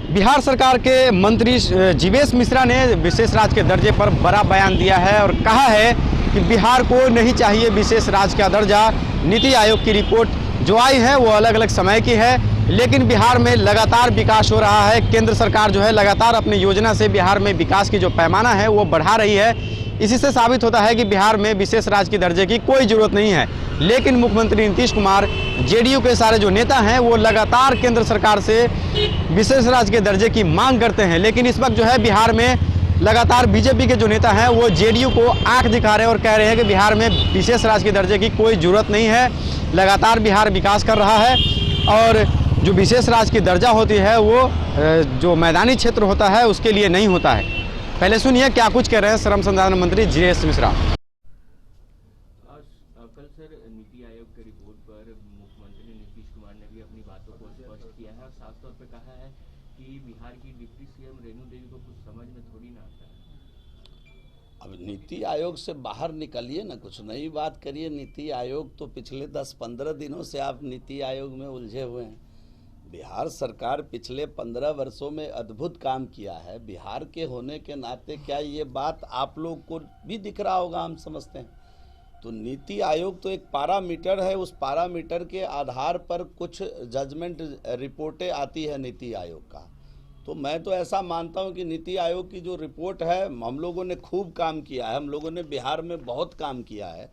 बिहार सरकार के मंत्री जीवेश मिश्रा ने विशेष राज्य के दर्जे पर बड़ा बयान दिया है और कहा है कि बिहार को नहीं चाहिए विशेष राज्य का दर्जा। नीति आयोग की रिपोर्ट जो आई है वो अलग अलग समय की है, लेकिन बिहार में लगातार विकास हो रहा है। केंद्र सरकार जो है लगातार अपनी योजना से बिहार में विकास की जो पैमाना है वो बढ़ा रही है। इसी से साबित होता है कि बिहार में विशेष राज्य के दर्जे की कोई ज़रूरत नहीं है। लेकिन मुख्यमंत्री नीतीश कुमार, जेडीयू के सारे जो नेता हैं वो लगातार केंद्र सरकार से विशेष राज्य के दर्जे की मांग करते हैं। लेकिन इस वक्त जो है बिहार में लगातार बीजेपी के जो नेता हैं वो जेडीयू को आंख दिखा रहे हैं और कह रहे हैं कि बिहार में विशेष राज्य के दर्जे की कोई ज़रूरत नहीं है। लगातार बिहार विकास कर रहा है और जो विशेष राज्य की दर्जा होती है वो जो मैदानी क्षेत्र होता है उसके लिए नहीं होता है। पहले सुनिए क्या कुछ कह रहे हैं श्रम संसाधन मंत्री जीवेश मिश्रा। कल सर नीति आयोग की रिपोर्ट पर मुख्यमंत्री नीतीश कुमार ने भी अपनी बातों को स्पष्ट किया है और साफ तौर पे कहा है कि बिहार की डिप्टी सीएम रेणु देवी को कुछ समझ में थोड़ी ना आता है। अब नीति आयोग से बाहर निकलिए ना, कुछ नई बात करिए। नीति आयोग तो पिछले 10-15 दिनों से आप नीति आयोग में उलझे हुए हैं। बिहार सरकार पिछले 15 वर्षों में अद्भुत काम किया है। बिहार के होने के नाते क्या ये बात आप लोग को भी दिख रहा होगा, हम समझते हैं। तो नीति आयोग तो एक पैरामीटर है, उस पैरामीटर के आधार पर कुछ जजमेंट रिपोर्टें आती है नीति आयोग का। तो मैं तो ऐसा मानता हूं कि नीति आयोग की जो रिपोर्ट है, हम लोगों ने खूब काम किया है, हम लोगों ने बिहार में बहुत काम किया है।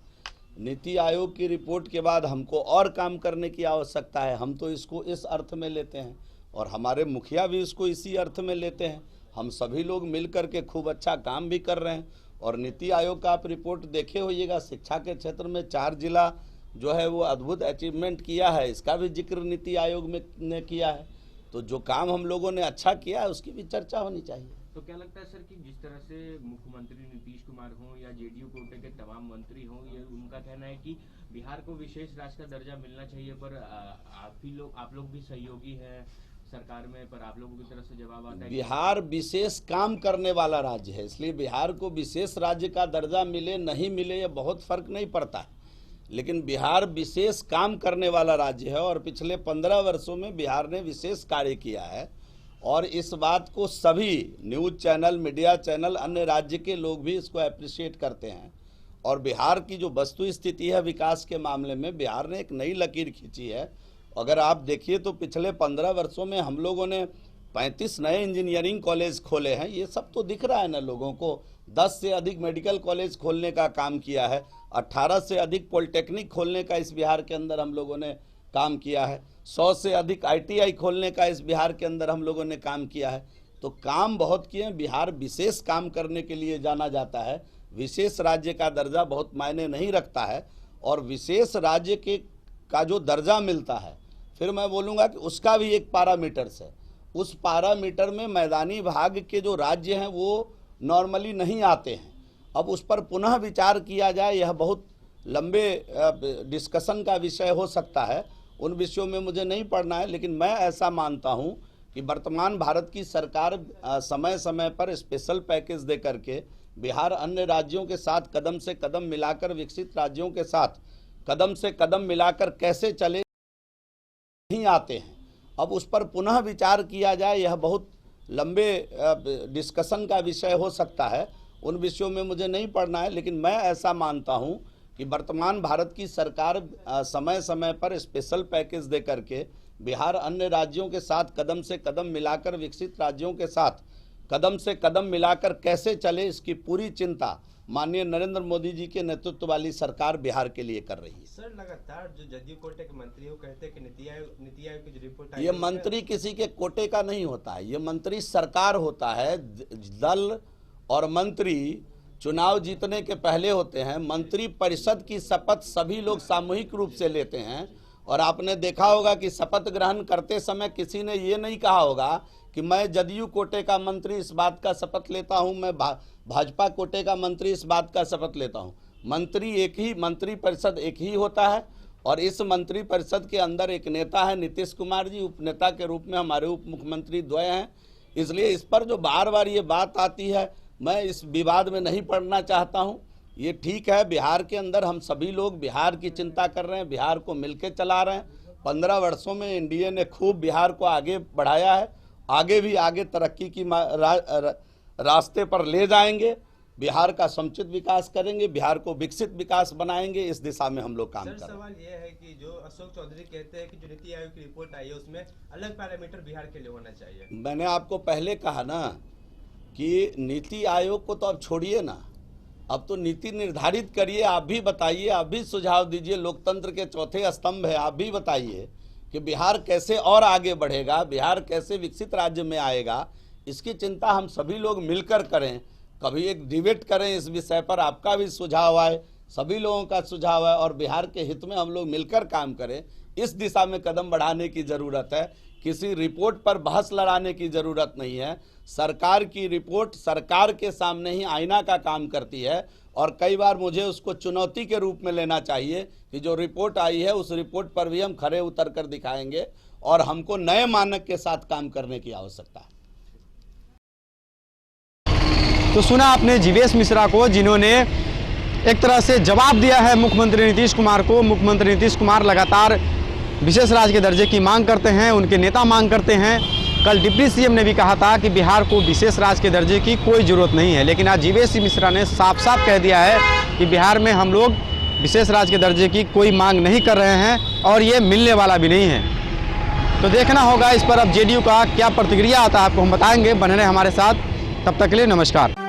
नीति आयोग की रिपोर्ट के बाद हमको और काम करने की आवश्यकता है। हम तो इसको इस अर्थ में लेते हैं और हमारे मुखिया भी इसको इसी अर्थ में लेते हैं। हम सभी लोग मिल कर के खूब अच्छा काम भी कर रहे हैं। और नीति आयोग का आप रिपोर्ट देखे होइएगा, शिक्षा के क्षेत्र में 4 जिला जो है वो अद्भुत अचीवमेंट किया है, इसका भी जिक्र नीति आयोग में ने किया है। तो जो काम हम लोगों ने अच्छा किया है उसकी भी चर्चा होनी चाहिए। तो क्या लगता है सर कि जिस तरह से मुख्यमंत्री नीतीश कुमार हों या जेडीयू कोटे के तमाम मंत्री हों, ये उनका कहना है कि बिहार को विशेष राज्य का दर्जा मिलना चाहिए, पर आप लोग भी सहयोगी हैं सरकार में, पर आप लोगों की तरफ से जवाब आता है बिहार विशेष काम करने वाला राज्य है, इसलिए बिहार को विशेष राज्य का दर्जा मिले नहीं मिले ये बहुत फर्क नहीं पड़ता है। लेकिन बिहार विशेष काम करने वाला राज्य है और पिछले 15 वर्षों में बिहार ने विशेष कार्य किया है। और इस बात को सभी न्यूज़ चैनल, मीडिया चैनल, अन्य राज्य के लोग भी इसको अप्रिशिएट करते हैं। और बिहार की जो वस्तु स्थिति है विकास के मामले में, बिहार ने एक नई लकीर खींची है। अगर आप देखिए तो पिछले 15 वर्षों में हम लोगों ने 35 नए इंजीनियरिंग कॉलेज खोले हैं। ये सब तो दिख रहा है ना लोगों को। 10 से अधिक मेडिकल कॉलेज खोलने का काम किया है। 18 से अधिक पॉलिटेक्निक खोलने का इस बिहार के अंदर हम लोगों ने काम किया है। 100 से अधिक ITI खोलने का इस बिहार के अंदर हम लोगों ने काम किया है। तो काम बहुत किए हैं। बिहार विशेष काम करने के लिए जाना जाता है। विशेष राज्य का दर्जा बहुत मायने नहीं रखता है। और विशेष राज्य का जो दर्जा मिलता है, फिर मैं बोलूँगा कि उसका भी एक पैरामीटर्स है। उस पैरामीटर में मैदानी भाग के जो राज्य हैं वो नॉर्मली नहीं आते हैं। अब उस पर पुनः विचार किया जाए, यह बहुत लंबे डिस्कशन का विषय हो सकता है। उन विषयों में मुझे नहीं पढ़ना है, लेकिन मैं ऐसा मानता हूं कि वर्तमान भारत की सरकार समय समय पर स्पेशल पैकेज दे करके बिहार अन्य राज्यों के साथ कदम से कदम मिलाकर, विकसित राज्यों के साथ कदम से कदम मिलाकर कैसे चले नहीं आते हैं। अब उस पर पुनः विचार किया जाए, यह बहुत लंबे डिस्कशन का विषय हो सकता है। उन विषयों में मुझे नहीं पढ़ना है, लेकिन मैं ऐसा मानता हूं कि वर्तमान भारत की सरकार समय समय पर स्पेशल पैकेज दे करके बिहार अन्य राज्यों के साथ कदम से कदम मिलाकर, विकसित राज्यों के साथ कदम से कदम मिलाकर कैसे चले, इसकी पूरी चिंता माननीय नरेंद्र मोदी जी के नेतृत्व वाली सरकार बिहार के लिए कर रही है। सर, लगातार जो जदयू कोटे के मंत्री हो कहते हैं कि नीति आयोग की जो रिपोर्ट आई, ये मंत्री किसी के कोटे का नहीं होता है, ये मंत्री सरकार होता है। दल और मंत्री चुनाव जीतने के पहले होते हैं। मंत्री परिषद की शपथ सभी लोग सामूहिक रूप से लेते हैं। और आपने देखा होगा कि शपथ ग्रहण करते समय किसी ने ये नहीं कहा होगा कि मैं जदयू कोटे का मंत्री इस बात का शपथ लेता हूं, मैं भाजपा कोटे का मंत्री इस बात का शपथ लेता हूं। मंत्री एक ही, मंत्री परिषद एक ही होता है। और इस मंत्री परिषद के अंदर एक नेता है नीतीश कुमार जी, उपनेता के रूप में हमारे उप मुख्यमंत्री द्वय हैं। इसलिए इस पर जो बार बार ये बात आती है, मैं इस विवाद में नहीं पड़ना चाहता हूं। ये ठीक है, बिहार के अंदर हम सभी लोग बिहार की चिंता कर रहे हैं, बिहार को मिलके चला रहे हैं। 15 वर्षों में एनडीए ने खूब बिहार को आगे बढ़ाया है आगे भी आगे तरक्की की रास्ते पर ले जाएंगे। बिहार का समुचित विकास करेंगे, बिहार को विकसित विकास बनाएंगे। इस दिशा में हम लोग काम कर रहे हैं। सवाल यह है कि जो अशोक चौधरी कहते हैं कि जो नीति आयोग की रिपोर्ट आई है उसमें अलग पैरामीटर बिहार के लिए होना चाहिए। मैंने आपको पहले कहा ना कि नीति आयोग को तो अब छोड़िए ना, अब तो नीति निर्धारित करिए। आप भी बताइए, आप भी सुझाव दीजिए। लोकतंत्र के चौथे स्तंभ है, आप भी बताइए कि बिहार कैसे और आगे बढ़ेगा, बिहार कैसे विकसित राज्य में आएगा। इसकी चिंता हम सभी लोग मिलकर करें। कभी एक डिबेट करें इस विषय पर, आपका भी सुझाव आए, सभी लोगों का सुझाव है और बिहार के हित में हम लोग मिलकर काम करें। इस दिशा में कदम बढ़ाने की ज़रूरत है। किसी रिपोर्ट पर बहस लड़ाने की ज़रूरत नहीं है। सरकार की रिपोर्ट सरकार के सामने ही आईना का काम करती है और कई बार मुझे उसको चुनौती के रूप में लेना चाहिए कि जो रिपोर्ट आई है उस रिपोर्ट पर भी हम खरे उतर कर दिखाएंगे और हमको नए मानक के साथ काम करने की आवश्यकता है। तो सुना आपने जीवेश मिश्रा को, जिन्होंने एक तरह से जवाब दिया है मुख्यमंत्री नीतीश कुमार को। मुख्यमंत्री नीतीश कुमार लगातार विशेष राज्य के दर्जे की मांग करते हैं, उनके नेता मांग करते हैं। कल डिप्टी सीएम ने भी कहा था कि बिहार को विशेष राज्य के दर्जे की कोई ज़रूरत नहीं है, लेकिन आज जीवेश मिश्रा ने साफ साफ कह दिया है कि बिहार में हम लोग विशेष राज्य के दर्जे की कोई मांग नहीं कर रहे हैं और ये मिलने वाला भी नहीं है। तो देखना होगा इस पर अब जेडीयू का क्या प्रतिक्रिया आता है, आपको हम बताएंगे। बने रहे हमारे साथ, तब तक के लिए नमस्कार।